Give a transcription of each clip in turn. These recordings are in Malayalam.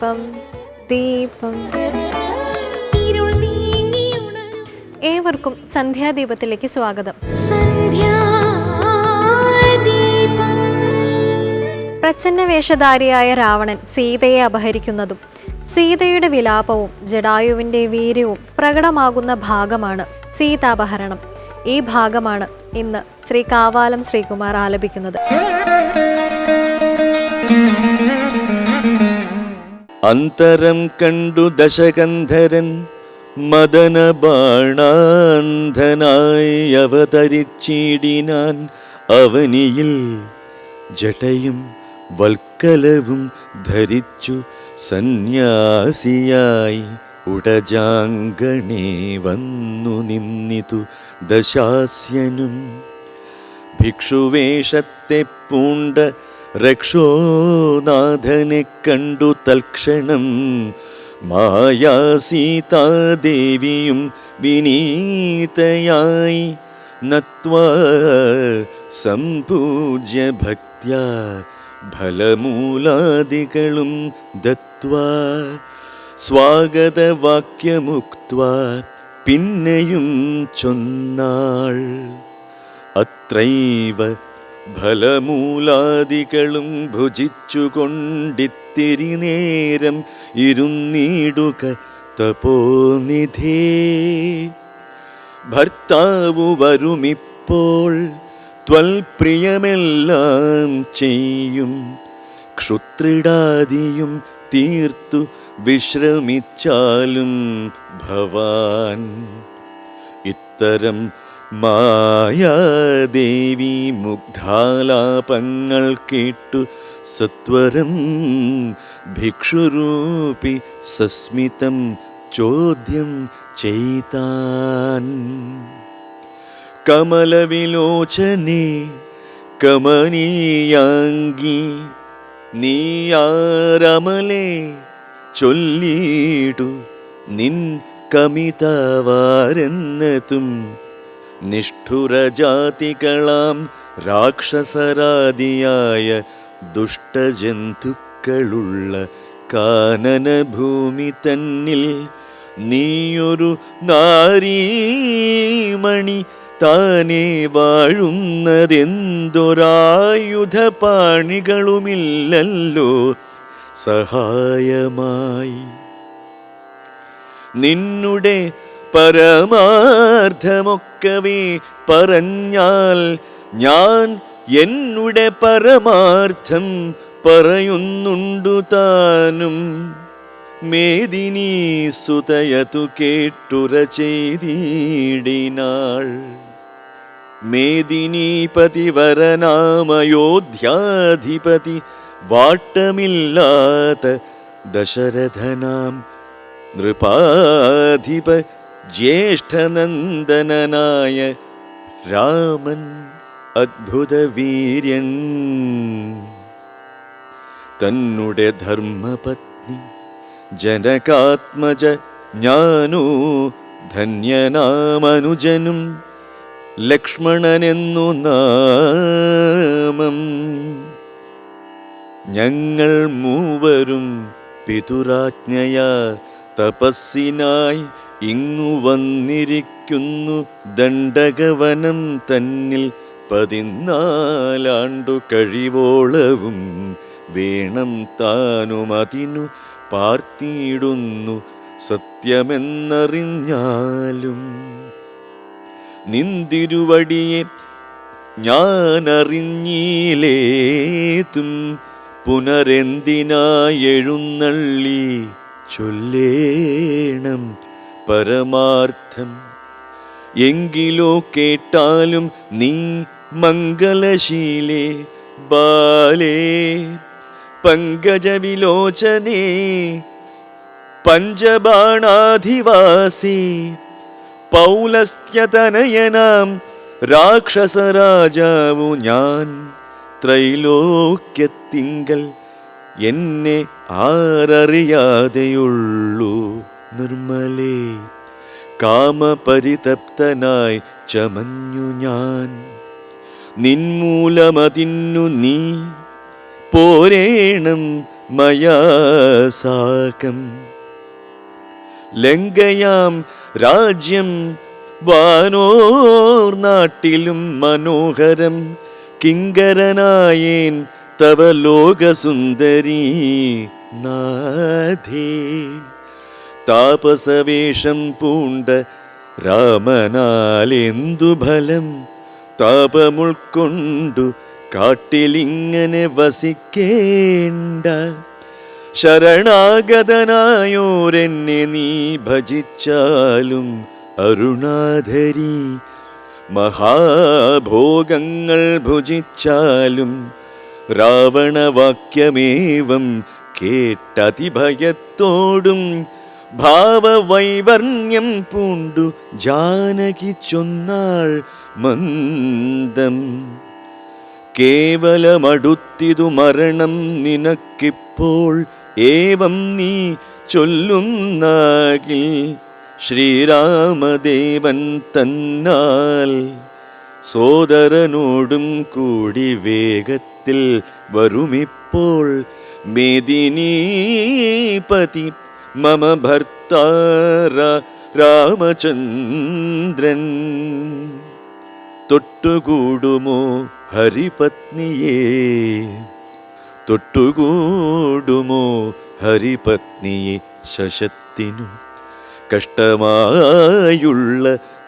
ദീപം ദീപം. ഏവർക്കും സന്ധ്യാദീപത്തിലേക്ക് സ്വാഗതം. പ്രച്ഛന്ന വേഷധാരിയായ രാവണൻ സീതയെ അപഹരിക്കുന്നതും സീതയുടെ വിലാപവും ജടായുവിൻ്റെ വീര്യവും പ്രകടമാകുന്ന ഭാഗമാണ് സീതാപഹരണം. ഈ ഭാഗമാണ് ഇന്ന് ശ്രീ കാവാലം ശ്രീകുമാർ ആലപിക്കുന്നത്. അന്തരം കണ്ടു ദശകന്ധരൻ മദന ബാണാന്ധനായി അവതരിച്ചിടിനാൻ അവനിയിൽ ജടയും വൽക്കലവും ധരിച്ചു സന്യാസിയായി ഉടജാങ്കണേ വന്നു നിന്നിതു ദശാസ്യനും. ഭിക്ഷുവേഷത്തെ പൂണ്ട രക്ഷോനാഥനെ കണ്ടു തൽക്ഷണം മായാസീതാദേവിയും വിനീതയായി നത്വാ സംപൂജ്യ ഭക്ത്യാ ഫലമൂലാദികളും ദത്വാ സ്വാഗതവാക്യമുക്ത്വാ പിന്നെയും ചൊന്നാൾ. അത്രൈവ ഫലമൂലാദികളും ഭുജിച്ചുകൊണ്ടിത്തിരി നേരം ഇരുന്നിടുക തപോനിധേ. ഭർത്താവു വരുമിപ്പോൾ ത്വൽപ്രിയമെല്ലാം ചെയ്യും ക്ഷുത്രിടാദിയും തീർത്തു വിശ്രമിച്ചാലും ഭവാൻ. ഇത്തരം മായാദേവി മുഗ്ധാലാപങ്ങൾ കേട്ടു സത്വരം ഭിക്ഷുരൂപി സസ്മിതം ചോദ്യം ചെയ്താൻ. കമലവിലോചനേ കമനീയാംഗി നീയാരമലേ ചൊല്ലിടു നിൻ കമിതാവാരെന്നതും നിഷ്ഠുരജാതികളാം രാക്ഷസരാദിയായ ദുഷ്ടജന്തുക്കളുള്ള കാനനഭൂമി തന്നിൽ നീയൊരു നാരീമണി താനേ വാഴുന്നതെന്തൊരായുധപാണികളുമില്ലല്ലോ സഹായമായി. നിന്നുടെ പരമാർത്ഥമൊക്കവേ പറഞ്ഞാൽ ഞാൻ എന്നുടെ പരമാർത്ഥം പറയുന്നുണ്ടു താനും. മേദിനീ സുതയതു കേട്ടുര ചെയ്തിടിനാൾ. മേദിനീപതി വരനാമയോധ്യാധിപതി വാട്ടമില്ലാത്ത ദശരഥനാം നൃപാധിപ ജ്യേഷ്ഠനന്ദനായ രാമൻ അദ്ഭുതവീര്യൻ. തന്നുടെ ധർമ്മപത്നി ജനകാത്മജ ജ്ഞാനോ ധന്യനാമനുജനും ലക്ഷ്മണനെന്നു നാമം. ഞങ്ങൾ മൂവരും പിതുരാജ്ഞയാ തപസ്സിനായി ഇങ്ങു വന്നിരിക്കുന്നു ദണ്ഡകവനം തന്നിൽ 14 കഴിവോളവും വേണം താനുമതിനു പാർത്തിയിടുന്നു സത്യമെന്നറിഞ്ഞാലും. നിന്തിരുവടിയെ ഞാനറിഞ്ഞില്ലേതും പുനരെന്തിനായെഴുന്നള്ളി ചൊല്ലേണം പരമാർത്ഥം. എങ്കിലോ കേട്ടാലും നീ മംഗലശീലേ ബാലേ പങ്കജവിലോചനേ പഞ്ചബാണാധിവാസി പൗലസ്ത്യതനയനാം രാക്ഷസരാജാവു ഞാൻ. ത്രൈലോക്യത്തിങ്കൽ എന്നെ ആരറിയാതെയുള്ളൂ നിർമ്മലേ. കാമപരിതപ്തനായി ചമഞ്ഞു ഞാൻ. നിന്മൂലമതിന്നു നീ പോരേണം മയാ സാകം. ലങ്കയാം രാജ്യം വാനോർ നാട്ടിലും മനോഹരം കിങ്കരനായേൻ തവ ലോകസുന്ദരീ നാഥേ. താപസവേഷം പൂണ്ട രാമനാൽ എന്തു ഫലം, താപമുൾക്കൊണ്ടു കാട്ടിലിങ്ങനെ വസിക്കേണ്ട. ശരണാഗതനായോരെന്നെ നീ ഭജിച്ചാലും അരുണാധരി, മഹാഭോഗങ്ങൾ ഭുജിച്ചാലും രാവണവാക്യമേവം കേട്ടതിഭയത്തോടും ഭാവവൈവർണ്യം പൂണ്ടു ജാനകി ചൊന്നാൾ മന്ദം. കേവലമടുത്തിതു മരണം നിനക്കിപ്പോൾ ഏവം നീ ചൊല്ലുന്നാകിൽ, ശ്രീരാമദേവൻ തന്നാൽ സോദരനോടും കൂടി വേഗത്തിൽ വരുമിപ്പോൾ മേദിനീപതി മമ ഭർത്താര രാമചന്ദ്രൻ. തൊട്ടുകൂടുമോ ഹരിപത്നിയെ, തൊട്ടുകൂടുമോ ഹരിപത്നിയെ ശശത്തിനു. കഷ്ടമായുള്ള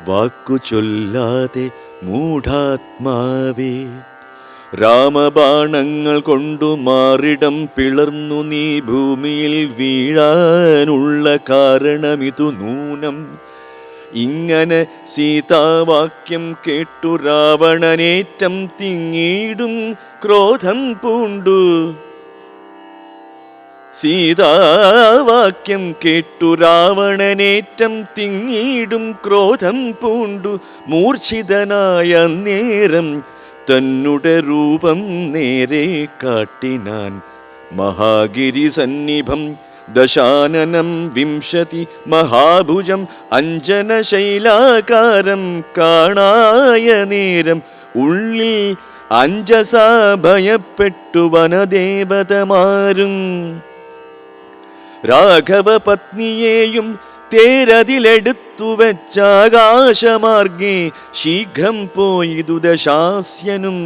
വാക്കു ചൊല്ലാതെ മൂഢാത്മാവേ, രാമബാണങ്ങൾ കൊണ്ടു മാറിടം പിളർന്നു നീ ഭൂമിയിൽ വീഴാനുള്ള കാരണമിതു നൂനം. ഇങ്ങനെ സീതാവാക്യം കേട്ടു രാവണനേറ്റം തിങ്ങിയിടും ക്രോധം പൂണ്ടു. സീതാവാക്യം കേട്ടു രാവണനേറ്റം തിങ്ങിയിടും ക്രോധം പൂണ്ടു മൂർച്ഛിതനായ നേരം തന്നുടെ രൂപം നേരെ കാട്ടിനാൻ. മഹാഗിരി സന്നിഭം ദശാനനം വിംശതി മഹാഭുജം അഞ്ജനശൈലാകാരം കാണായ നേരം ഉള്ളിൽ അഞ്ജസാ ഭയപ്പെട്ടു വനദേവതമാരും. രാഘവ പത്നിയെയും തേരതിലെടുത്തു വെച്ചാകാശമാർഗേ ശീഘ്രം പോയിതു ദശാസ്യനും.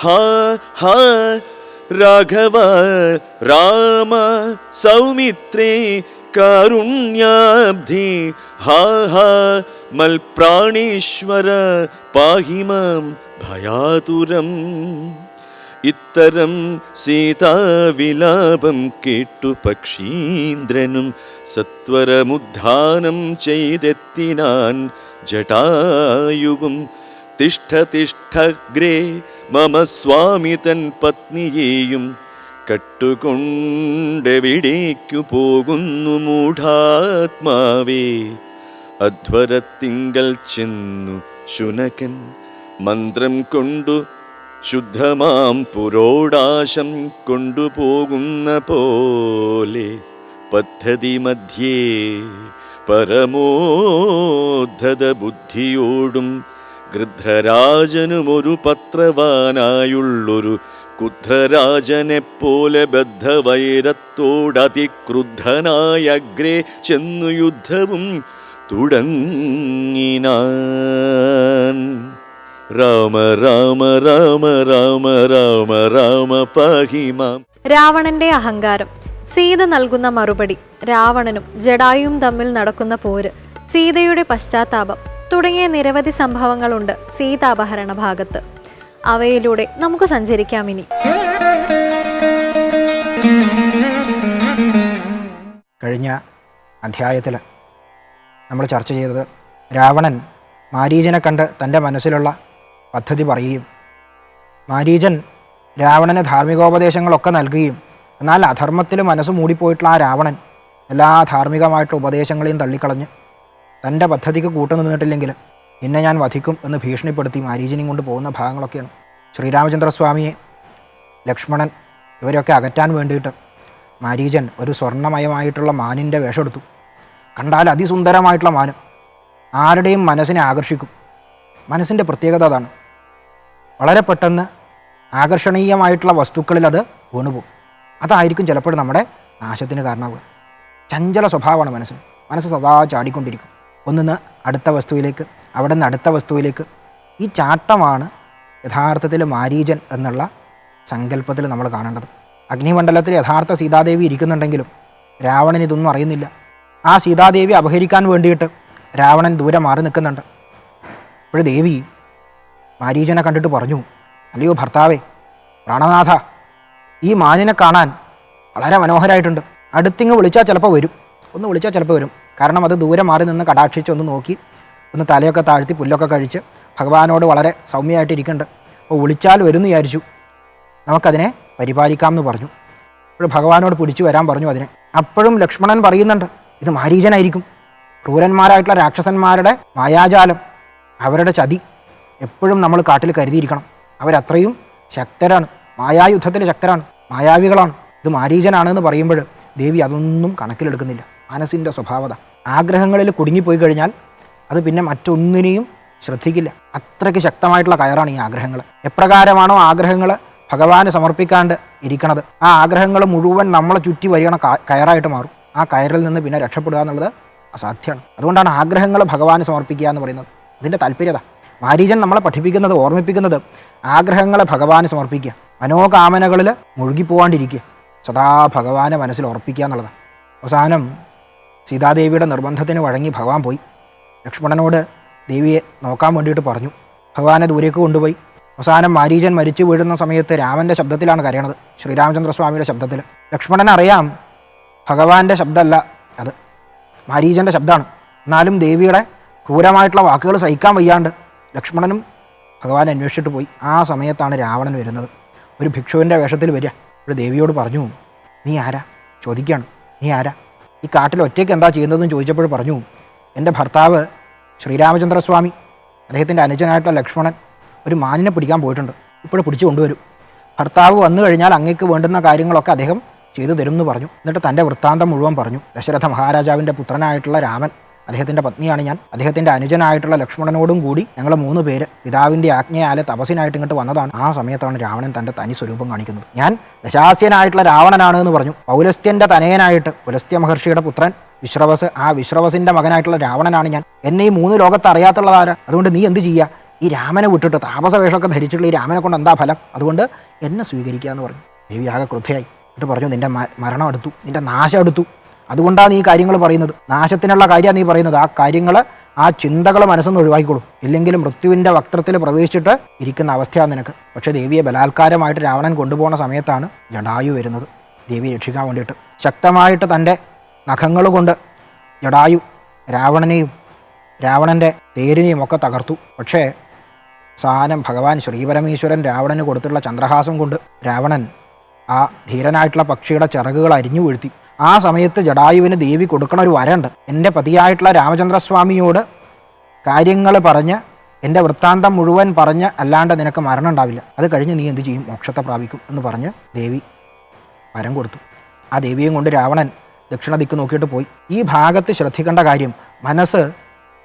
ഹാ ഹാ രാഘവ രാമ സൗമിത്രേ കാരുണ്യാബ്ധി, ഹാ ഹാ മൽപ്രാണീശ്വര പാഹിമാം ഭയാതുരം. ഇത്തരം സീതാവിലാപം കേട്ടു പക്ഷീന്ദ്രനും സത്വരമുദ്ധാനം ചെയ്തെത്തിനാൻ ജടായുവും. തിഷ്ഠ തിഷ്ഠഗ്രേ മമ സ്വാമി തൻ പത്നിയെയും കട്ടുകൊണ്ടെവിടേക്കു പോകുന്നു മൂഢാത്മാവേ. അധ്വരത്തിങ്കൽ ചെന്നു ശുനകൻ മന്ത്രം കൊണ്ടു ശുദ്ധമാം പുരോടാശം കൊണ്ടുപോകുന്ന പോലെ പദ്ധതി മധ്യേ പരമോദ്ധത ബുദ്ധിയോടും ഗൃധ്രരാജനുമൊരു പത്രവാനായുള്ളൊരു കുധ്രരാജനെപ്പോലെ ബദ്ധവൈരത്തോടതിക്രുദ്ധനായ അഗ്രേ ചെന്നു യുദ്ധവും തുടങ്ങിനാൻ. രാമ രാമ രാമ രാമ രാമ രാമ പാഹിമാം. രാവണന്റെ അഹങ്കാരം, സീത നൽകുന്ന മറുപടി, രാവണനും ജടായുവും തമ്മിൽ നടക്കുന്ന പോര്, സീതയുടെ പശ്ചാത്താപം തുടങ്ങിയ നിരവധി സംഭവങ്ങളുണ്ട് സീതാപഹരണ ഭാഗത്ത്. അവയിലൂടെ നമുക്ക് സഞ്ചരിക്കാം ഇനി. കഴിഞ്ഞ അധ്യായത്തിൽ നമ്മൾ ചർച്ച ചെയ്തത് രാവണൻ മാരീചനെ കണ്ട് തൻ്റെ മനസ്സിലുള്ള പദ്ധതി പറയുകയും മാരീചൻ രാവണന് ധാർമ്മികോപദേശങ്ങളൊക്കെ നൽകുകയും എന്നാൽ അധർമ്മത്തിൽ മനസ്സ് മൂടിപ്പോയിട്ടുള്ള ആ രാവണൻ എല്ലാ ധാർമ്മികമായിട്ടുള്ള ഉപദേശങ്ങളെയും തള്ളിക്കളഞ്ഞ് തൻ്റെ പദ്ധതിക്ക് കൂട്ടുനിന്നിട്ടില്ലെങ്കിൽ എന്നെ ഞാൻ വധിക്കും എന്ന് ഭീഷണിപ്പെടുത്തി മാരീചനെയും കൊണ്ട് പോകുന്ന ഭാഗങ്ങളൊക്കെയാണ്. ശ്രീരാമചന്ദ്രസ്വാമിയെ, ലക്ഷ്മണൻ ഇവരെയൊക്കെ അകറ്റാൻ വേണ്ടിയിട്ട് മാരീചൻ ഒരു സ്വർണ്ണമയമായിട്ടുള്ള മാനിൻ്റെ വേഷമെടുത്തു. കണ്ടാൽ അതിസുന്ദരമായിട്ടുള്ള മാനം ആരുടെയും മനസ്സിനെ ആകർഷിക്കും. മനസ്സിൻ്റെ പ്രത്യേകത അതാണ്. വളരെ പെട്ടെന്ന് ആകർഷണീയമായിട്ടുള്ള വസ്തുക്കളിൽ അത് വീണുപോകും. അതായിരിക്കും ചിലപ്പോൾ നമ്മുടെ നാശത്തിന് കാരണമാവുക. ചഞ്ചല സ്വഭാവമാണ് മനസ്സിന്. മനസ്സ് സദാ ചാടിക്കൊണ്ടിരിക്കും, ഒന്നിന്ന് അടുത്ത വസ്തുവിലേക്ക്, അവിടെ നിന്ന് അടുത്ത വസ്തുവിലേക്ക്. ഈ ചാട്ടമാണ് യഥാർത്ഥത്തിൽ മാരീചൻ എന്നുള്ള സങ്കല്പത്തിൽ നമ്മൾ കാണേണ്ടത്. അഗ്നിമണ്ഡലത്തിൽ യഥാർത്ഥ സീതാദേവി ഇരിക്കുന്നുണ്ടെങ്കിലും രാവണൻ ഇതൊന്നും അറിയുന്നില്ല. ആ സീതാദേവി അപഹരിക്കാൻ വേണ്ടിയിട്ട് രാവണൻ ദൂരെ മാറി നിൽക്കുന്നുണ്ട്. അപ്പോൾ ദേവി മാരീചനെ കണ്ടിട്ട് പറഞ്ഞു, അല്ലയോ ഭർത്താവേ, പ്രാണനാഥ, ഈ മാനിനെ കാണാൻ വളരെ മനോഹരമായിട്ടുണ്ട്. അടുത്തിങ്ങ് വിളിച്ചാൽ ചിലപ്പോൾ വരും, ഒന്ന് വിളിച്ചാൽ ചിലപ്പോൾ വരും. കാരണം അത് ദൂരെ മാറി നിന്ന് കടാക്ഷിച്ച് ഒന്ന് നോക്കി, ഒന്ന് തലയൊക്കെ താഴ്ത്തി പുല്ലൊക്കെ കഴിച്ച് ഭഗവാനോട് വളരെ സൗമ്യമായിട്ട് ഇരിക്കുന്നുണ്ട്. അപ്പോൾ വിളിച്ചാൽ വരുമെന്ന് വിചാരിച്ചു, നമുക്കതിനെ പരിപാലിക്കാം എന്ന് പറഞ്ഞു. അപ്പോൾ ഭഗവാനോട് പിടിച്ചു വരാൻ പറഞ്ഞു അതിനെ. അപ്പോഴും ലക്ഷ്മണൻ പറയുന്നുണ്ട്, ഇത് മാരീചനായിരിക്കും. ക്രൂരന്മാരായിട്ടുള്ള രാക്ഷസന്മാരുടെ മായാജാലം, അവരുടെ ചതി എപ്പോഴും നമ്മൾ കാട്ടിൽ കരുതിയിരിക്കണം. അവരത്രയും ശക്തരാണ്, മായായുദ്ധത്തിൽ ശക്തരാണ്, മായാവികളാണ്. ഇത് മാരീചനാണെന്ന് പറയുമ്പോൾ ദേവി അതൊന്നും കണക്കിലെടുക്കുന്നില്ല. മനസ്സിൻ്റെ സ്വഭാവത, ആഗ്രഹങ്ങളിൽ കുടുങ്ങിപ്പോയി കഴിഞ്ഞാൽ അത് പിന്നെ മറ്റൊന്നിനെയും ശ്രദ്ധിക്കില്ല. അത്രയ്ക്ക് ശക്തമായിട്ടുള്ള കയറാണ് ഈ ആഗ്രഹങ്ങൾ. എപ്രകാരമാണോ ആഗ്രഹങ്ങൾ ഭഗവാന് സമർപ്പിക്കാണ്ട് ഇരിക്കണത്, ആ ആഗ്രഹങ്ങൾ മുഴുവൻ നമ്മളെ ചുറ്റി വരികണ കയറായിട്ട് മാറും. ആ കയറിൽ നിന്ന് പിന്നെ രക്ഷപ്പെടുക എന്നുള്ളത് അസാധ്യമാണ്. അതുകൊണ്ടാണ് ആഗ്രഹങ്ങൾ ഭഗവാന് സമർപ്പിക്കുക എന്ന് പറയുന്നത്. അതിൻ്റെ താല്പര്യത മാരീചൻ നമ്മളെ പഠിപ്പിക്കുന്നത്, ഓർമ്മിപ്പിക്കുന്നത് ആഗ്രഹങ്ങളെ ഭഗവാന് സമർപ്പിക്കുക, മനോകാമനകളിൽ മുഴുകിപ്പോവാണ്ടിരിക്കുക, സദാ ഭഗവാനെ മനസ്സിൽ ഉറപ്പിക്കുക എന്നുള്ളതാണ്. അവസാനം സീതാദേവിയുടെ നിർബന്ധത്തിന് വഴങ്ങി ഭഗവാൻ പോയി. ലക്ഷ്മണനോട് ദേവിയെ നോക്കാൻ വേണ്ടിയിട്ട് പറഞ്ഞു. ഭഗവാനെ ദൂരേക്ക് കൊണ്ടുപോയി. അവസാനം മാരീചൻ മരിച്ചു വീഴുന്ന സമയത്ത് രാമൻ്റെ ശബ്ദത്തിലാണ് കരയണത്, ശ്രീരാമചന്ദ്രസ്വാമിയുടെ ശബ്ദത്തിൽ. ലക്ഷ്മണനറിയാം ഭഗവാന്റെ ശബ്ദമല്ല അത്, മാരീചൻ്റെ ശബ്ദമാണ്. എന്നാലും ദേവിയുടെ ക്രൂരമായിട്ടുള്ള വാക്കുകൾ സഹിക്കാൻ വയ്യാണ്ട് ലക്ഷ്മണനും ഭഗവാനെ അന്വേഷിച്ചിട്ട് പോയി. ആ സമയത്താണ് രാവണൻ വരുന്നത്. ഒരു ഭിക്ഷുവിൻ്റെ വേഷത്തിൽ വരിക. ഒരു ദേവിയോട് പറഞ്ഞു, നീ ആരാ ചോദിക്കുകയാണ്, നീ ആരാ, ഈ കാട്ടിൽ ഒറ്റയ്ക്ക് എന്താ ചെയ്യുന്നതെന്ന് ചോദിച്ചപ്പോൾ പറഞ്ഞു, എൻ്റെ ഭർത്താവ് ശ്രീരാമചന്ദ്രസ്വാമി, അദ്ദേഹത്തിൻ്റെ അനുജനായിട്ടുള്ള ലക്ഷ്മണൻ ഒരു മാനിനെ പിടിക്കാൻ പോയിട്ടുണ്ട്, ഇപ്പോഴും പിടിച്ചു കൊണ്ടുവരും. ഭർത്താവ് വന്നു കഴിഞ്ഞാൽ അങ്ങേക്ക് വേണ്ടുന്ന കാര്യങ്ങളൊക്കെ അദ്ദേഹം ചെയ്തു തരും എന്ന് പറഞ്ഞു. എന്നിട്ട് തൻ്റെ വൃത്താന്തം മുഴുവൻ പറഞ്ഞു. ദശരഥ മഹാരാജാവിൻ്റെ പുത്രനായിട്ടുള്ള രാമൻ, അദ്ദേഹത്തിൻ്റെ പത്നിയാണ് ഞാൻ, അദ്ദേഹത്തിൻ്റെ അനുജനായിട്ടുള്ള ലക്ഷ്മണനോടും കൂടി ഞങ്ങൾ 3 പേര് പിതാവിൻ്റെ ആജ്ഞയാലെ തപസ്സിനായിട്ട് ഇങ്ങോട്ട് വന്നതാണ്. ആ സമയത്താണ് രാവണൻ തൻ്റെ തനി സ്വരൂപം കാണിക്കുന്നത്. ഞാൻ ദശാസ്യനായിട്ടുള്ള രാവണനാണ് എന്ന് പറഞ്ഞു. പൗലസ്ത്യൻ്റെ തനയനായിട്ട് പുലസ്ത്യ മഹർഷിയുടെ പുത്രൻ വിശ്രവസ്, ആ വിശ്രവസിൻ്റെ മകനായിട്ടുള്ള രാവണനാണ് ഞാൻ. എന്നെ ഈ 3 ലോകത്ത് അറിയാത്തുള്ളതാരാ? അതുകൊണ്ട് നീ എന്ത് ചെയ്യുക, ഈ രാമനെ വിട്ടിട്ട് താപസവേഷമൊക്കെ ധരിച്ചിട്ടുള്ള ഈ രാമനെ കൊണ്ട് എന്താ ഫലം? അതുകൊണ്ട് എന്നെ സ്വീകരിക്കുക എന്ന് പറഞ്ഞു. ദേവി ആകെ ക്രുദ്ധയായി. എന്നിട്ട് പറഞ്ഞു, നിൻ്റെ മരണം അടുത്തു, നിൻ്റെ നാശം അടുത്തു, അതുകൊണ്ടാണ് നീ കാര്യങ്ങൾ പറയുന്നത്, നാശത്തിനുള്ള കാര്യമാണ് നീ പറയുന്നത്. ആ കാര്യങ്ങൾ, ആ ചിന്തകൾ മനസ്സിൽ നിന്ന് ഒഴിവാക്കിക്കോളൂ, ഇല്ലെങ്കിൽ മൃത്യുവിൻ്റെ വക്ത്രത്തിൽ പ്രവേശിച്ചിട്ട് ഇരിക്കുന്ന അവസ്ഥയാണ് നിനക്ക്. പക്ഷേ ദേവിയെ ബലാത്കാരമായിട്ട് രാവണൻ കൊണ്ടുപോകുന്ന സമയത്താണ് ജടായു വരുന്നത് ദേവിയെ രക്ഷിക്കാൻ വേണ്ടിയിട്ട്. ശക്തമായിട്ട് തൻ്റെ നഖങ്ങൾ കൊണ്ട് ജടായു രാവണനെയും രാവണൻ്റെ തേരിനെയും ഒക്കെ തകർത്തു. പക്ഷേ സാനം ഭഗവാൻ ശ്രീപരമേശ്വരൻ രാവണന് കൊടുത്തിട്ടുള്ള ചന്ദ്രഹാസം കൊണ്ട് രാവണൻ ആ ധീരനായിട്ടുള്ള പക്ഷിയുടെ ചിറകുകൾ അരിഞ്ഞു വീഴ്ത്തി. ആ സമയത്ത് ജടായുവിന് ദേവി കൊടുക്കണ ഒരു വരണ്ട്, എൻ്റെ പതിയായിട്ടുള്ള രാമചന്ദ്രസ്വാമിയോട് കാര്യങ്ങൾ പറഞ്ഞ് എൻ്റെ വൃത്താന്തം മുഴുവൻ പറഞ്ഞ് അല്ലാണ്ട് നിനക്ക് മരണം ഉണ്ടാവില്ല, അത് കഴിഞ്ഞ് നീ എന്ത് ചെയ്യും, മോക്ഷത്തെ പ്രാപിക്കും എന്ന് പറഞ്ഞ് ദേവി വരം കൊടുത്തു. ആ ദേവിയും കൊണ്ട് രാവണൻ ദക്ഷിണ ദിക്ക് നോക്കിയിട്ട് പോയി. ഈ ഭാഗത്ത് ശ്രദ്ധിക്കേണ്ട കാര്യം, മനസ്സ്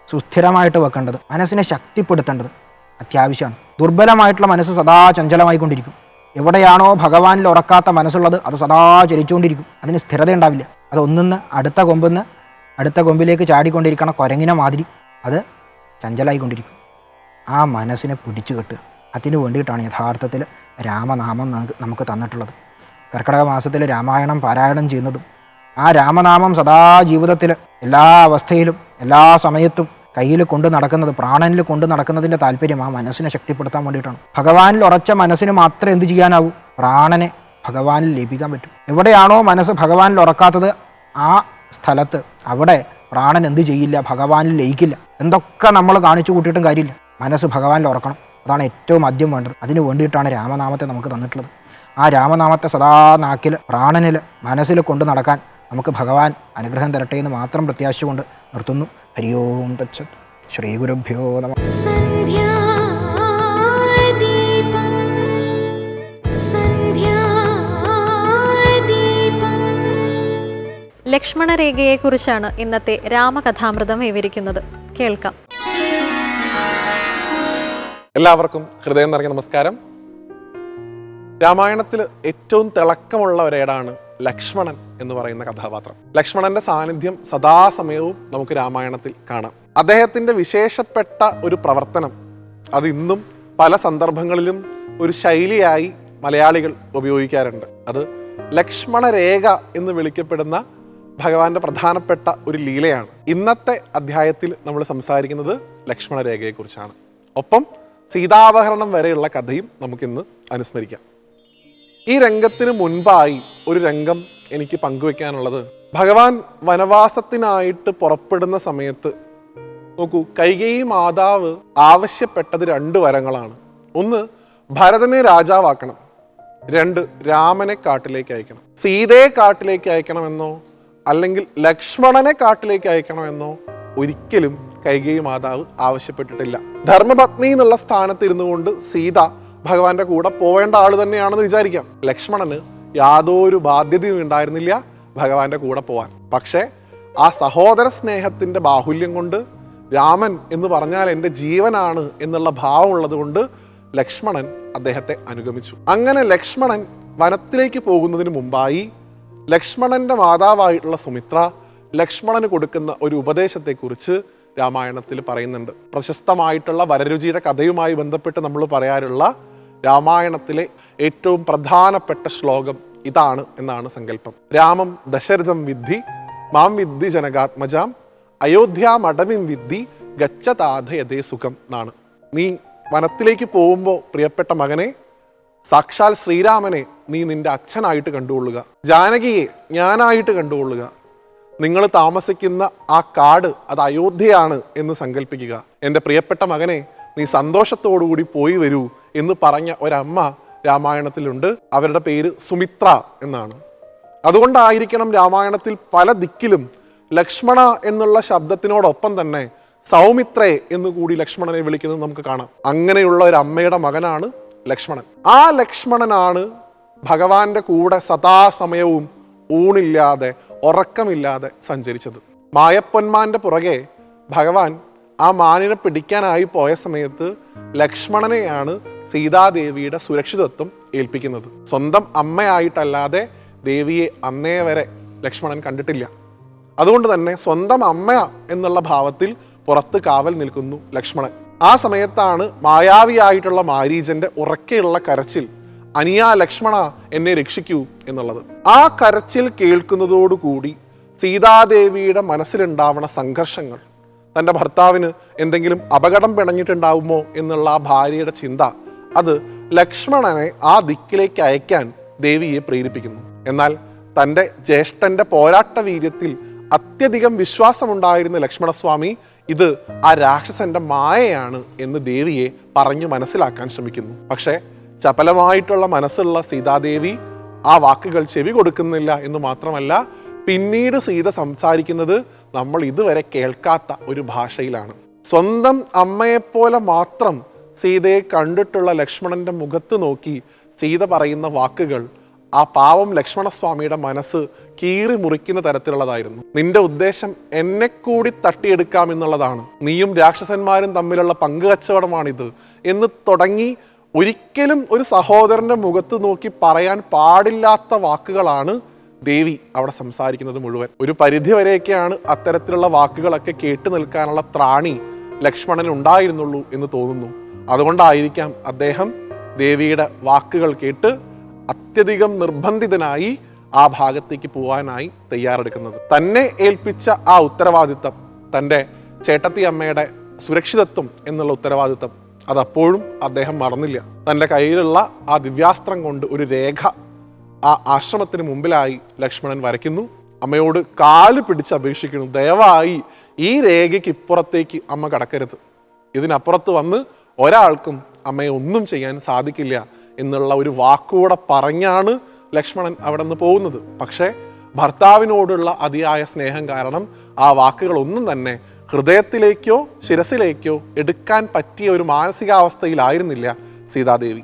സുസ്ഥിരമായിട്ട് വെക്കേണ്ടത്, മനസ്സിനെ ശക്തിപ്പെടുത്തേണ്ടത് അത്യാവശ്യമാണ്. ദുർബലമായിട്ടുള്ള മനസ്സ് സദാ ചഞ്ചലമായിക്കൊണ്ടിരിക്കും. എവിടെയാണോ ഭഗവാനിൽ ഉറക്കാത്ത മനസ്സുള്ളത് അത് സദാ ചലിച്ചുകൊണ്ടിരിക്കും, അതിന് സ്ഥിരത ഉണ്ടാവില്ല. അത് ഒന്നിന്ന് അടുത്ത കൊമ്പിന്ന് അടുത്ത കൊമ്പിലേക്ക് ചാടിക്കൊണ്ടിരിക്കണ കുരങ്ങിനെ മാതിരി അത് ചഞ്ചലായിക്കൊണ്ടിരിക്കും. ആ മനസ്സിനെ പിടിച്ചു കെട്ടുക, അതിനു വേണ്ടിയിട്ടാണ് യഥാർത്ഥത്തിൽ രാമനാമം നമുക്ക് തന്നിട്ടുള്ളത്. കർക്കിടക മാസത്തിൽ രാമായണം പാരായണം ചെയ്യുന്നതും ആ രാമനാമം സദാ ജീവിതത്തിൽ എല്ലാ അവസ്ഥയിലും എല്ലാ സമയത്തും കയ്യിൽ കൊണ്ട് നടക്കുന്നത്, പ്രാണനിൽ കൊണ്ട് നടക്കുന്നതിൻ്റെ താല്പര്യം ആ മനസ്സിനെ ശക്തിപ്പെടുത്താൻ വേണ്ടിയിട്ടാണ്. ഭഗവാനിൽ ഉറച്ച മനസ്സിന് മാത്രമേ എന്ത് ചെയ്യാനാവൂ, പ്രാണനെ ഭഗവാനിൽ ലയിപ്പിക്കാൻ പറ്റും. എവിടെയാണോ മനസ്സ് ഭഗവാനിൽ ഉറക്കാത്തത് ആ സ്ഥലത്ത് അവിടെ പ്രാണൻ എന്ത് ചെയ്യില്ല, ഭഗവാനിൽ ലയിക്കില്ല. എന്തൊക്കെ നമ്മൾ കാണിച്ചു കൂട്ടിയിട്ടും കാര്യമില്ല, മനസ്സ് ഭഗവാനിൽ ഉറക്കണം. അതാണ് ഏറ്റവും ആദ്യം വേണ്ടത്. അതിന് വേണ്ടിയിട്ടാണ് രാമനാമത്തെ നമുക്ക് തന്നിട്ടുള്ളത്. ആ രാമനാമത്തെ സദാ നാക്കിൽ പ്രാണനിൽ മനസ്സിൽ കൊണ്ട് നടക്കാൻ നമുക്ക് ഭഗവാൻ അനുഗ്രഹം തരട്ടെ എന്ന് മാത്രം പ്രത്യാശിച്ചുകൊണ്ട് നിർത്തുന്നു. ഹരി ഓം തത്സത്. ശ്രീ ഗുരുഭ്യോ നമഃ. ലക്ഷ്മണരേഖയെക്കുറിച്ചാണ് ഇന്നത്തെ രാമകഥാമൃതം വിവരിക്കുന്നത്. കേൾക്കാം. എല്ലാവർക്കും ഹൃദയം നിറഞ്ഞ നമസ്കാരം. രാമായണത്തിൽ ഏറ്റവും തിളക്കമുള്ള ഒരേടാണ് ലക്ഷ്മണൻ എന്ന് പറയുന്ന കഥാപാത്രം. ലക്ഷ്മണന്റെ സാന്നിധ്യം സദാസമയവും നമുക്ക് രാമായണത്തിൽ കാണാം. അദ്ദേഹത്തിന്റെ വിശേഷപ്പെട്ട ഒരു പ്രവർത്തനം അത് ഇന്നും പല സന്ദർഭങ്ങളിലും ഒരു ശൈലിയായി മലയാളികൾ ഉപയോഗിക്കാറുണ്ട്. അത് ലക്ഷ്മണരേഖ എന്ന് വിളിക്കപ്പെടുന്ന ഭഗവാന്റെ പ്രധാനപ്പെട്ട ഒരു ലീലയാണ്. ഇന്നത്തെ അധ്യായത്തിൽ നമ്മൾ സംസാരിക്കുന്നത് ലക്ഷ്മണരേഖയെക്കുറിച്ചാണ്. ഒപ്പം സീതാപഹരണം വരെയുള്ള കഥയും നമുക്കിന്ന് അനുസ്മരിക്കാം. ഈ രംഗത്തിന് മുൻപായി ഒരു രംഗം എനിക്ക് പങ്കുവെക്കാനുള്ളത്, ഭഗവാൻ വനവാസത്തിനായിട്ട് പുറപ്പെടുന്ന സമയത്ത് നോക്കൂ, കൈകേയി മാതാവ് ആവശ്യപ്പെട്ടത് 2 വരങ്ങളാണ്. ഒന്ന്, ഭരതനെ രാജാവാക്കണം. 2, രാമനെ കാട്ടിലേക്ക് അയക്കണം. സീതയെ കാട്ടിലേക്ക് അയക്കണമെന്നോ അല്ലെങ്കിൽ ലക്ഷ്മണനെ കാട്ടിലേക്ക് അയക്കണമെന്നോ ഒരിക്കലും കൈകേയി മാതാവ് ആവശ്യപ്പെട്ടിട്ടില്ല. ധർമ്മപത്നി എന്നുള്ള സ്ഥാനത്ത് ഇരുന്നു കൊണ്ട് സീത ഭഗവാന്റെ കൂടെ പോവേണ്ട ആള് തന്നെയാണെന്ന് വിചാരിക്കാം. ലക്ഷ്മണന് യാതൊരു ബാധ്യതയും ഉണ്ടായിരുന്നില്ല ഭഗവാന്റെ കൂടെ പോവാൻ. പക്ഷേ ആ സഹോദര സ്നേഹത്തിന്റെ ബാഹുല്യം കൊണ്ട് രാമൻ എന്ന് പറഞ്ഞാൽ എൻ്റെ ജീവനാണ് എന്നുള്ള ഭാവമുള്ളത് കൊണ്ട് ലക്ഷ്മണൻ അദ്ദേഹത്തെ അനുഗമിച്ചു. അങ്ങനെ ലക്ഷ്മണൻ വനത്തിലേക്ക് പോകുന്നതിന് മുമ്പായി ലക്ഷ്മണന്റെ മാതാവായിട്ടുള്ള സുമിത്ര ലക്ഷ്മണന് കൊടുക്കുന്ന ഒരു ഉപദേശത്തെക്കുറിച്ച് രാമായണത്തിൽ പറയുന്നുണ്ട്. പ്രശസ്തമായിട്ടുള്ള വരരുചിയുടെ കഥയുമായി ബന്ധപ്പെട്ട് നമ്മൾ പറയാറുള്ള രാമായണത്തിലെ ഏറ്റവും പ്രധാനപ്പെട്ട ശ്ലോകം ഇതാണ് എന്നാണ് സങ്കല്പം. രാമം ദശരഥം വിദ്ധി മാം വിദ്ധി ജനകാത്മജാം അയോധ്യാമടവിം വിദ്ധി ഗച്ഛതാധയതേ സുഖം എന്നാണ്. നീ വനത്തിലേക്ക് പോകുമ്പോൾ പ്രിയപ്പെട്ട മകനെ, സാക്ഷാൽ ശ്രീരാമനെ നീ നിന്റെ അച്ഛനായിട്ട് കണ്ടുകൊള്ളുക, ജാനകിയെ ഞാനായിട്ട് കണ്ടുകൊള്ളുക, നിങ്ങൾ താമസിക്കുന്ന ആ കാട് അത് അയോധ്യയാണ് എന്ന് സങ്കല്പിക്കുക. എൻ്റെ പ്രിയപ്പെട്ട മകനെ, നീ സന്തോഷത്തോടുകൂടി പോയി വരൂ എന്ന് പറഞ്ഞ ഒരമ്മ രാമായണത്തിലുണ്ട്. അവരുടെ പേര് സുമിത്ര എന്നാണ്. അതുകൊണ്ടായിരിക്കണം രാമായണത്തിൽ പല ദിക്കിലും ലക്ഷ്മണ എന്നുള്ള ശബ്ദത്തിനോടൊപ്പം തന്നെ സൗമിത്രേ എന്നുകൂടി ലക്ഷ്മണനെ വിളിക്കുന്നത് നമുക്ക് കാണാം. അങ്ങനെയുള്ള ഒരു അമ്മയുടെ മകനാണ് ലക്ഷ്മണൻ. ആ ലക്ഷ്മണനാണ് ഭഗവാന്റെ കൂടെ സദാസമയവും ഊണില്ലാതെ ഉറക്കമില്ലാതെ സഞ്ചരിച്ചത്. മായപ്പൊന്മാന്റെ പുറകെ ഭഗവാൻ ആ മാനിനെ പിടിക്കാനായി പോയ സമയത്ത് ലക്ഷ്മണനെയാണ് സീതാദേവിയുടെ സുരക്ഷിതത്വം ഏൽപ്പിക്കുന്നത്. സ്വന്തം അമ്മയായിട്ടല്ലാതെ ദേവിയെ അന്നേ വരെ ലക്ഷ്മണൻ കണ്ടിട്ടില്ല. അതുകൊണ്ട് തന്നെ സ്വന്തം അമ്മ എന്നുള്ള ഭാവത്തിൽ പുറത്ത് കാവൽ നിൽക്കുന്നു ലക്ഷ്മണൻ. ആ സമയത്താണ് മായാവിയായിട്ടുള്ള മാരീചന്റെ ഉറക്കെയുള്ള കരച്ചിൽ, അനിയാ ലക്ഷ്മണ എന്നെ രക്ഷിക്കൂ എന്നുള്ളത്. ആ കരച്ചിൽ കേൾക്കുന്നതോടുകൂടി സീതാദേവിയുടെ മനസ്സിലുണ്ടാവണ സംഘർഷങ്ങൾ, തൻ്റെ ഭർത്താവിന് എന്തെങ്കിലും അപകടം പിണഞ്ഞിട്ടുണ്ടാവുമോ എന്നുള്ള ആ ഭാര്യയുടെ ചിന്ത, അത് ലക്ഷ്മണനെ ആ ദിക്കിലേക്ക് അയക്കാൻ ദേവിയെ പ്രേരിപ്പിക്കുന്നു. എന്നാൽ തൻ്റെ ജ്യേഷ്ഠന്റെ പോരാട്ട വീര്യത്തിൽ അത്യധികം വിശ്വാസമുണ്ടായിരുന്ന ലക്ഷ്മണസ്വാമി ഇത് ആ രാക്ഷസന്റെ മായയാണ് എന്ന് ദേവിയെ പറഞ്ഞു മനസ്സിലാക്കാൻ ശ്രമിക്കുന്നു. പക്ഷേ ചപലമായിട്ടുള്ള മനസ്സുള്ള സീതാദേവി ആ വാക്കുകൾ ചെവി കൊടുക്കുന്നില്ല എന്ന് മാത്രമല്ല, പിന്നീട് സീത സംസാരിക്കുന്നത് നമ്മൾ ഇതുവരെ കേൾക്കാത്ത ഒരു ഭാഷയിലാണ്. സ്വന്തം അമ്മയെപ്പോലെ മാത്രം സീതയെ കണ്ടിട്ടുള്ള ലക്ഷ്മണന്റെ മുഖത്ത് നോക്കി സീത പറയുന്ന വാക്കുകൾ ആ പാവം ലക്ഷ്മണസ്വാമിയുടെ മനസ്സ് കീറി മുറിക്കുന്ന തരത്തിലുള്ളതായിരുന്നു. നിന്റെ ഉദ്ദേശം എന്നെ കൂടി തട്ടിയെടുക്കാം എന്നുള്ളതാണ്, നീയും രാക്ഷസന്മാരും തമ്മിലുള്ള പങ്കുകച്ചവടമാണിത് എന്ന് തുടങ്ങി ഒരിക്കലും ഒരു സഹോദരന്റെ മുഖത്ത് നോക്കി പറയാൻ പാടില്ലാത്ത വാക്കുകളാണ് ദേവി അവിടെ സംസാരിക്കുന്നത് മുഴുവൻ. ഒരു പരിധി വരെയൊക്കെയാണ് അത്തരത്തിലുള്ള വാക്കുകളൊക്കെ കേട്ടു നിൽക്കാനുള്ള ത്രാണി ലക്ഷ്മണന് ഉണ്ടായിരുന്നുള്ളൂ എന്ന് തോന്നുന്നു. അതുകൊണ്ടായിരിക്കാം അദ്ദേഹം ദേവിയുടെ വാക്കുകൾ കേട്ട് അത്യധികം നിർബന്ധിതനായി ആ ഭാഗത്തേക്ക് പോകാനായി തയ്യാറെടുക്കുന്നത്. തന്നെ ഏൽപ്പിച്ച ആ ഉത്തരവാദിത്തം, തൻ്റെ ചേട്ടത്തി അമ്മയുടെ സുരക്ഷിതത്വം എന്നുള്ള ഉത്തരവാദിത്തം, അതപ്പോഴും അദ്ദേഹം മറന്നില്ല. തൻ്റെ കയ്യിലുള്ള ആ ദിവ്യാസ്ത്രം കൊണ്ട് ഒരു രേഖ ആ ആശ്രമത്തിന് മുമ്പിലായി ലക്ഷ്മണൻ വരയ്ക്കുന്നു. അമ്മയോട് കാല് പിടിച്ച് അപേക്ഷിക്കുന്നു, ദയവായി ഈ രേഖയ്ക്ക് ഇപ്പുറത്തേക്ക് അമ്മ കടക്കരുത്, ഇതിനപ്പുറത്ത് വന്ന് ഒരാൾക്കും അമ്മയെ ഒന്നും ചെയ്യാൻ സാധിക്കില്ല എന്നുള്ള ഒരു വാക്കുകൂടെ പറഞ്ഞാണ് ലക്ഷ്മണൻ അവിടെ നിന്ന് പോകുന്നത്. പക്ഷേ ഭർത്താവിനോടുള്ള അതിയായ സ്നേഹം കാരണം ആ വാക്കുകളൊന്നും തന്നെ ഹൃദയത്തിലേക്കോ ശിരസിലേക്കോ എടുക്കാൻ പറ്റിയ ഒരു മാനസികാവസ്ഥയിലായിരുന്നില്ല സീതാദേവി.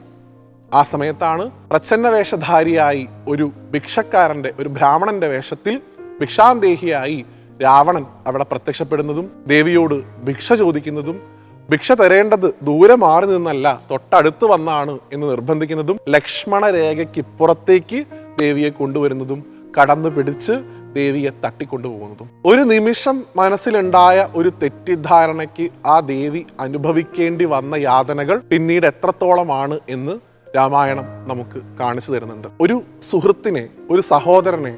ആ സമയത്താണ് പ്രച്ഛന്ന വേഷധാരിയായി ഒരു ഭിക്ഷക്കാരൻ്റെ, ഒരു ബ്രാഹ്മണന്റെ വേഷത്തിൽ ഭിക്ഷാന്തേഹിയായി രാവണൻ അവിടെ പ്രത്യക്ഷപ്പെടുന്നതും ദേവിയോട് ഭിക്ഷ ചോദിക്കുന്നതും ഭിക്ഷ തരേണ്ടത് ദൂരെ മാറി നിന്നല്ല തൊട്ടടുത്ത് വന്നാണ് എന്ന് നിർബന്ധിക്കുന്നതും, ലക്ഷ്മണ രേഖയ്ക്ക് ഇപ്പുറത്തേക്ക് ദേവിയെ കൊണ്ടുവരുന്നതും, കടന്നു പിടിച്ച് ദേവിയെ തട്ടിക്കൊണ്ടുപോകുന്നതും. ഒരു നിമിഷം മനസ്സിലുണ്ടായ ഒരു തെറ്റിദ്ധാരണയ്ക്ക് ആ ദേവി അനുഭവിക്കേണ്ടി വന്ന യാതനകൾ പിന്നീട് എത്രത്തോളമാണ് എന്ന് രാമായണം നമുക്ക് കാണിച്ചു തരുന്നുണ്ട്. ഒരു സുഹൃത്തിനെ, ഒരു സഹോദരനെ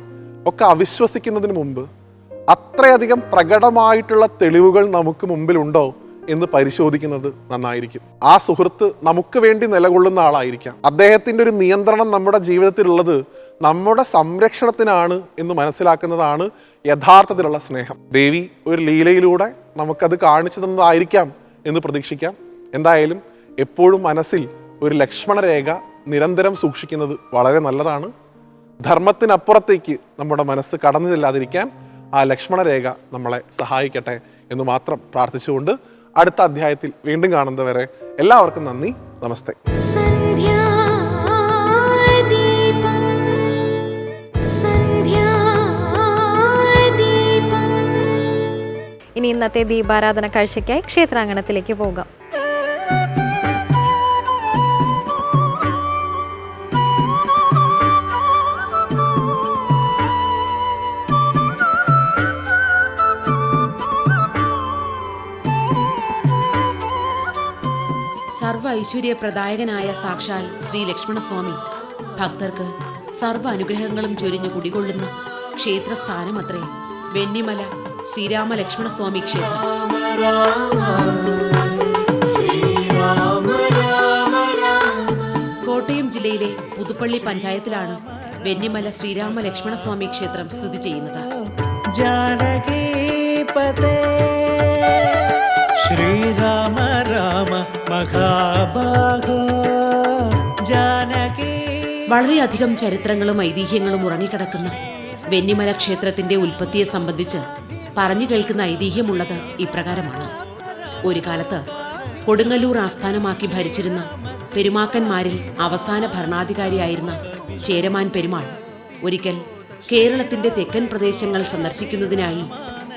ഒക്കെ അവിശ്വസിക്കുന്നതിന് മുമ്പ് അത്രയധികം പ്രകടമായിട്ടുള്ള തെളിവുകൾ നമുക്ക് മുമ്പിലുണ്ടോ എന്ന് പരിശോധിക്കുന്നത് നന്നായിരിക്കും. ആ സുഹൃത്ത് നമുക്ക് വേണ്ടി നിലകൊള്ളുന്ന ആളായിരിക്കാം. അദ്ദേഹത്തിൻ്റെ ഒരു നിയന്ത്രണം നമ്മുടെ ജീവിതത്തിലുള്ളത് നമ്മുടെ സംരക്ഷണത്തിനാണ് എന്ന് മനസ്സിലാക്കുന്നതാണ് യഥാർത്ഥത്തിലുള്ള സ്നേഹം. ദേവി ഒരു ലീലയിലൂടെ നമുക്കത് കാണിച്ചു തന്നതായിരിക്കാം എന്ന് പ്രതീക്ഷിക്കാം. എന്തായാലും എപ്പോഴും മനസ്സിൽ ഒരു ലക്ഷ്മണരേഖ നിരന്തരം സൂക്ഷിക്കുന്നത് വളരെ നല്ലതാണ്. ധർമ്മത്തിനപ്പുറത്തേക്ക് നമ്മുടെ മനസ്സ് കടന്നു ചെല്ലാതിരിക്കാൻ ആ ലക്ഷ്മണരേഖ നമ്മളെ സഹായിക്കട്ടെ എന്ന് മാത്രം പ്രാർത്ഥിച്ചുകൊണ്ട് അടുത്ത അധ്യായത്തിൽ വീണ്ടും കാണുന്നവരെ എല്ലാവർക്കും നന്ദി, നമസ്തേ. ഇനി ഇന്നത്തെ ദീപാരാധന കാഴ്ചയ്ക്കായി ക്ഷേത്രാങ്കണത്തിലേക്ക് പോകാം. സർവ ഐശ്വര്യപ്രദായകനായ സാക്ഷാൽ ശ്രീ ലക്ഷ്മണസ്വാമി ഭക്തർക്ക് സർവ്വ അനുഗ്രഹങ്ങളും ചൊരിഞ്ഞു കുടികൊള്ളുന്ന ക്ഷേത്രസ്ഥാനമത്രേ വെന്നിമല ശ്രീരാമ ലക്ഷ്മണസ്വാമി ക്ഷേത്രം. കോട്ടയം ജില്ലയിലെ പുതുപ്പള്ളി പഞ്ചായത്തിലാണ് വെന്നിമല ശ്രീരാമ ലക്ഷ്മണസ്വാമി ക്ഷേത്രം സ്ഥിതി ചെയ്യുന്നത്. ശ്രീരാമ രാമ മഹാബാഹോ ജാനകി. വളരെയധികം ചരിത്രങ്ങളും ഐതിഹ്യങ്ങളും ഉറങ്ങിക്കിടക്കുന്ന വെന്നിമല ക്ഷേത്രത്തിന്റെ ഉൽപ്പത്തിയെ സംബന്ധിച്ച് പറഞ്ഞു കേൾക്കുന്ന ഐതിഹ്യമുള്ളത് ഇപ്രകാരമാണ്. ഒരു കാലത്ത് കൊടുങ്ങല്ലൂർ ആസ്ഥാനമാക്കി ഭരിച്ചിരുന്ന പെരുമാക്കന്മാരിൽ അവസാന ഭരണാധികാരിയായിരുന്ന ചേരമാൻ പെരുമാൾ ഒരിക്കൽ കേരളത്തിന്റെ തെക്കൻ പ്രദേശങ്ങൾ സന്ദർശിക്കുന്നതിനായി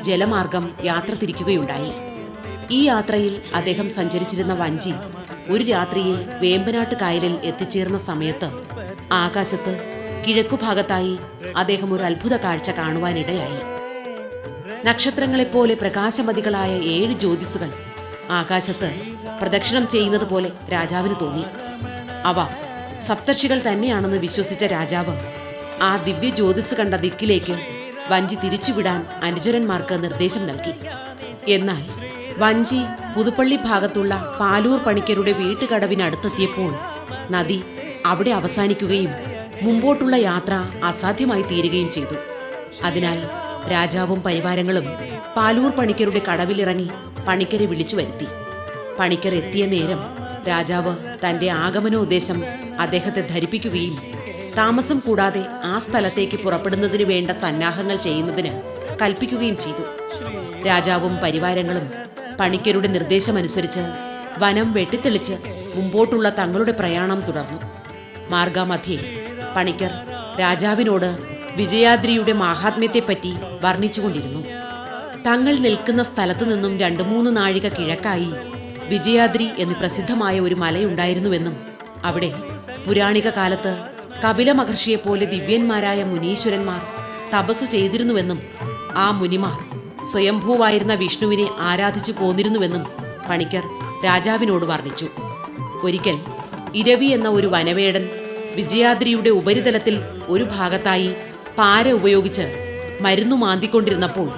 ജലമാർഗം യാത്ര തിരിക്കുകയുണ്ടായി. ഈ യാത്രയിൽ അദ്ദേഹം സഞ്ചരിച്ചിരുന്ന വഞ്ചി ഒരു രാത്രിയിൽ വേമ്പനാട്ട് കായലിൽ എത്തിച്ചേർന്ന സമയത്ത് ആകാശത്ത് കിഴക്കുഭാഗത്തായി അദ്ദേഹം ഒരു അത്ഭുത കാഴ്ച കാണുവാനിടയായി. നക്ഷത്രങ്ങളെപ്പോലെ പ്രകാശമതികളായ 7 ജ്യോതിസുകൾ ആകാശത്ത് പ്രദക്ഷിണം ചെയ്യുന്നത് പോലെ രാജാവിന് തോന്നി. അവ സപ്തർഷികൾ തന്നെയാണെന്ന് വിശ്വസിച്ച രാജാവ് ആ ദിവ്യ ജ്യോതിസ് കണ്ട ദിക്കിലേക്ക് വഞ്ചി തിരിച്ചുവിടാൻ അനുചരന്മാർക്ക് നിർദ്ദേശം നൽകി. എന്നാൽ വഞ്ചി പുതുപ്പള്ളി ഭാഗത്തുള്ള പാലൂർ പണിക്കരുടെ വീട്ടുകടവിനടുത്തെത്തിയപ്പോൾ നദി അവിടെ അവസാനിക്കുകയും മുമ്പോട്ടുള്ള യാത്ര അസാധ്യമായി തീരുകയും ചെയ്തു. അതിനാൽ രാജാവും പരിവാരങ്ങളും പാലൂർ പണിക്കരുടെ കടവിലിറങ്ങി പണിക്കരെ വിളിച്ചു വരുത്തി. പണിക്കർ എത്തിയ നേരം രാജാവ് തന്റെ ആഗമനോദ്ദേശം അദ്ദേഹത്തെ ധരിപ്പിക്കുകയും താമസം കൂടാതെ ആ സ്ഥലത്തേക്ക് പുറപ്പെടുന്നതിന് വേണ്ട സന്നാഹങ്ങൾ ചെയ്യുന്നതിന് കൽപ്പിക്കുകയും ചെയ്തു. രാജാവും പരിവാരങ്ങളും പണിക്കരുടെ നിർദ്ദേശമനുസരിച്ച് വനം വെട്ടിത്തെളിച്ച് മുമ്പോട്ടുള്ള തങ്ങളുടെ പ്രയാണം തുടർന്നു. മാർഗമധ്യേ പണിക്കർ രാജാവിനോട് വിജയാദ്രിയുടെ മാഹാത്മ്യത്തെപ്പറ്റി വർണ്ണിച്ചുകൊണ്ടിരുന്നു. തങ്ങൾ നിൽക്കുന്ന സ്ഥലത്തു നിന്നും 2-3 നാഴിക കിഴക്കായി വിജയാദ്രി എന്ന് പ്രസിദ്ധമായ ഒരു മലയുണ്ടായിരുന്നുവെന്നും അവിടെ പുരാണിക കാലത്ത് കപില മഹർഷിയെപ്പോലെ ദിവ്യന്മാരായ മുനീശ്വരന്മാർ തപസ്സു ചെയ്തിരുന്നുവെന്നും ആ മുനിമാർ സ്വയംഭൂവായിരുന്ന വിഷ്ണുവിനെ ആരാധിച്ചു പോന്നിരുന്നുവെന്നും പണിക്കർ രാജാവിനോട് വർണ്ണിച്ചു. ഒരിക്കൽ ഇരവി എന്ന ഒരു വനവേടൻ വിജയാദ്രിയുടെ ഉപരിതലത്തിൽ ഒരു ഭാഗത്തായി പാര ഉപയോഗിച്ച് മരുന്നു മാന്തിക്കൊണ്ടിരുന്നപ്പോൾ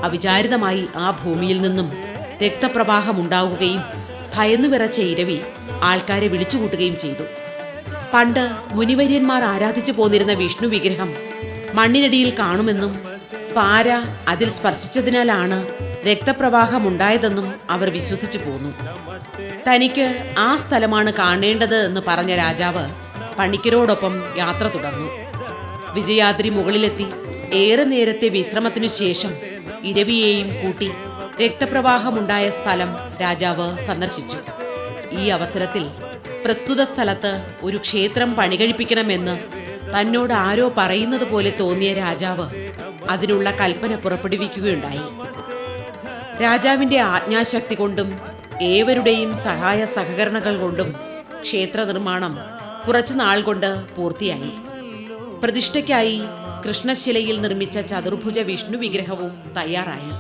അവിചാരിതമായി ആ ഭൂമിയിൽ നിന്നും രക്തപ്രവാഹമുണ്ടാവുകയും ഭയന്നു വിറച്ച ഇരവി ആൾക്കാരെ വിളിച്ചുകൂട്ടുകയും ചെയ്തു. പണ്ട് മുനിവര്യന്മാർ ആരാധിച്ചു പോന്നിരുന്ന വിഷ്ണു വിഗ്രഹം മണ്ണിനടിയിൽ കാണുമെന്നും പാര അതിൽ സ്പർശിച്ചതിനാലാണ് രക്തപ്രവാഹമുണ്ടായതെന്നും അവർ വിശ്വസിച്ചു പോന്നു. തനിക്ക് ആ സ്ഥലമാണ് കാണേണ്ടത് എന്ന് പറഞ്ഞ രാജാവ് പണിക്കരോടൊപ്പം യാത്ര തുടർന്നു. വിജയാദ്രി മുകളിലെത്തി ഏറെ നേരത്തെ വിശ്രമത്തിനു ശേഷം ഇരവിയെയും കൂട്ടി രക്തപ്രവാഹമുണ്ടായ സ്ഥലം രാജാവ് സന്ദർശിച്ചു. ഈ അവസരത്തിൽ പ്രസ്തുത സ്ഥലത്ത് ഒരു ക്ഷേത്രം പണികഴിപ്പിക്കണമെന്ന് തന്നോട് ആരോ പറയുന്നത് പോലെ തോന്നിയ രാജാവ് അതിനുള്ള കൽപ്പന പുറപ്പെടുവിക്കുകയുണ്ടായി. രാജാവിന്റെ ആജ്ഞാശക്തി കൊണ്ടും ഏവരുടെയും സഹായ സഹകരണങ്ങൾ കൊണ്ടും ക്ഷേത്ര നിർമ്മാണം കുറച്ചു നാൾ കൊണ്ട് പൂർത്തിയായി. പ്രതിഷ്ഠയ്ക്കായി കൃഷ്ണശിലയിൽ നിർമ്മിച്ച ചതുർഭുജ വിഷ്ണു വിഗ്രഹവും തയ്യാറായി.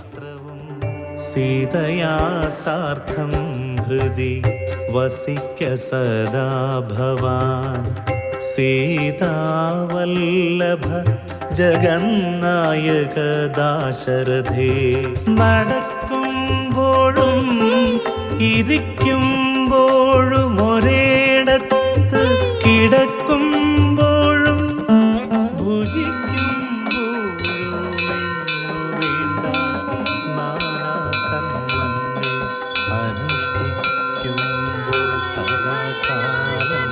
സീതയാ സാർത്ഥം ഹൃദി വസിക്ക സദാ ഭവാൻ സീതാവല്ലഭ ജഗന്നായക ദാശരഥേ. നടക്കുമ്പോഴും ഇരിക്കുമ്പോഴും ഒരേടത്ത് കിടക്കുമ്പോഴും ഭുജിക്കുമ്പോഴും വേണ്ട നാനാകർമ്മങ്ങൾ അനുഷ്ഠിക്കുമ്പോൾ സദാകാലം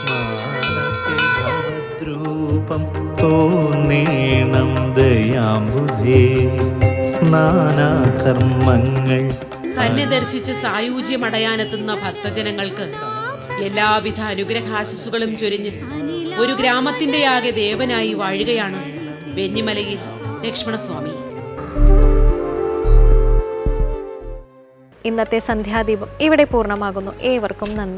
മാനസേ ഭവദ്രൂപം തോന്നേണം ദയാംബുധേ. നാനാകർമ്മങ്ങൾ തന്നെ ദർശിച്ച് സായൂജ്യമടയാനെത്തുന്ന ഭക്തജനങ്ങൾക്ക് എല്ലാവിധ അനുഗ്രഹാശിസുകളും ചൊരിഞ്ഞ് ഒരു ഗ്രാമത്തിന്റെ ആകെ ദേവനായി വാഴുകയാണ് വെന്നിമലയിൽ ലക്ഷ്മണസ്വാമി. ഇന്നത്തെ സന്ധ്യാദീപം ഇവിടെ പൂർണ്ണമാകുന്നു. ഏവർക്കും നന്ദി.